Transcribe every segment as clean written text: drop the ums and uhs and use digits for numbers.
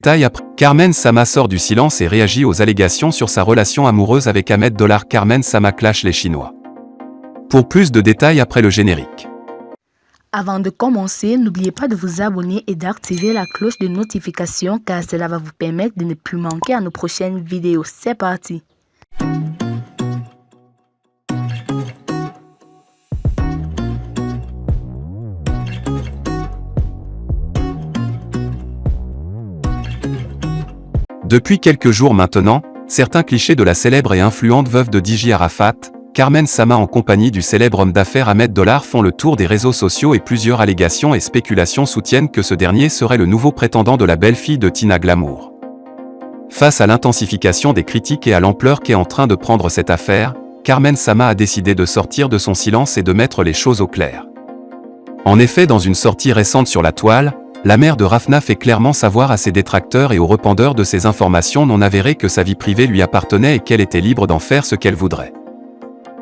détails après. Carmen Sama sort du silence et réagit aux allégations sur sa relation amoureuse avec Ahmed Dollar. Carmen Sama clash les Chinois. Pour plus de détails après le générique. Avant de commencer, n'oubliez pas de vous abonner et d'activer la cloche de notification car cela va vous permettre de ne plus manquer à nos prochaines vidéos. C'est parti! Depuis quelques jours maintenant, certains clichés de la célèbre et influente veuve de DJ Arafat, Carmen Sama en compagnie du célèbre homme d'affaires Ahmed Dollar font le tour des réseaux sociaux et plusieurs allégations et spéculations soutiennent que ce dernier serait le nouveau prétendant de la belle-fille de Tina Glamour. Face à l'intensification des critiques et à l'ampleur qu'est en train de prendre cette affaire, Carmen Sama a décidé de sortir de son silence et de mettre les choses au clair. En effet, dans une sortie récente sur la toile, la mère de Rafna fait clairement savoir à ses détracteurs et aux répandeurs de ces informations non avérées que sa vie privée lui appartenait et qu'elle était libre d'en faire ce qu'elle voudrait.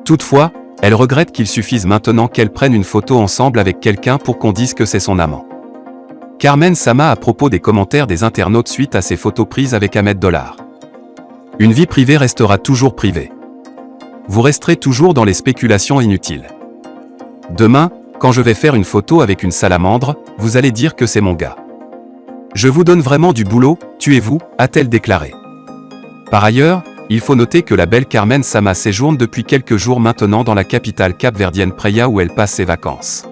Toutefois, elle regrette qu'il suffise maintenant qu'elle prenne une photo ensemble avec quelqu'un pour qu'on dise que c'est son amant. Carmen Sama à propos des commentaires des internautes suite à ses photos prises avec Ahmed Dollar. Une vie privée restera toujours privée. Vous resterez toujours dans les spéculations inutiles. Demain, quand je vais faire une photo avec une salamandre, vous allez dire que c'est mon gars. Je vous donne vraiment du boulot, tuez-vous, a-t-elle déclaré. Par ailleurs, il faut noter que la belle Carmen Sama séjourne depuis quelques jours maintenant dans la capitale capverdienne Praia où elle passe ses vacances.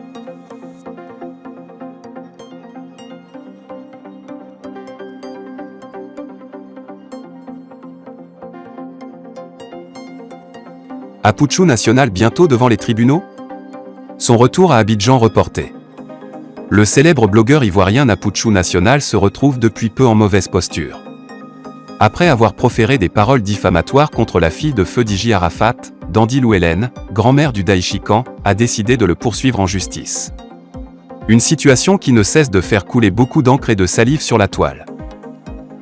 Apouchou National bientôt devant les tribunaux? Son retour à Abidjan reporté. Le célèbre blogueur ivoirien Apouchou National se retrouve depuis peu en mauvaise posture. Après avoir proféré des paroles diffamatoires contre la fille de feu DJ Arafat, Dandy Louhelen, grand-mère du Daïchikan, a décidé de le poursuivre en justice. Une situation qui ne cesse de faire couler beaucoup d'encre et de salive sur la toile.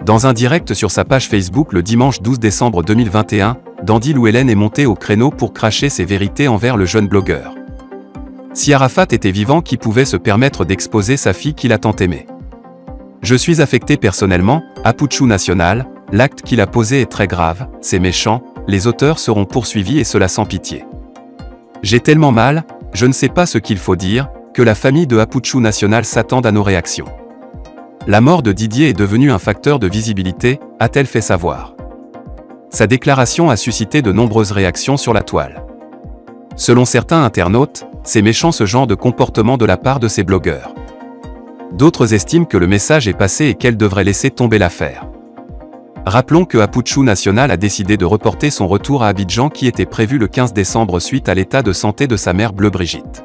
Dans un direct sur sa page Facebook le dimanche 12 décembre 2021, Dandy Louhelen est monté au créneau pour cracher ses vérités envers le jeune blogueur. Si Arafat était vivant, qui pouvait se permettre d'exposer sa fille qu'il a tant aimée? Je suis affecté personnellement, Apouchou National, l'acte qu'il a posé est très grave, c'est méchant, les auteurs seront poursuivis et cela sans pitié. J'ai tellement mal, je ne sais pas ce qu'il faut dire, que la famille de Apouchou National s'attende à nos réactions. La mort de Didier est devenue un facteur de visibilité, a-t-elle fait savoir. Sa déclaration a suscité de nombreuses réactions sur la toile. Selon certains internautes, c'est méchant ce genre de comportement de la part de ces blogueurs. D'autres estiment que le message est passé et qu'elle devrait laisser tomber l'affaire. Rappelons que Apouchou National a décidé de reporter son retour à Abidjan qui était prévu le 15 décembre suite à l'état de santé de sa mère Bleu Brigitte.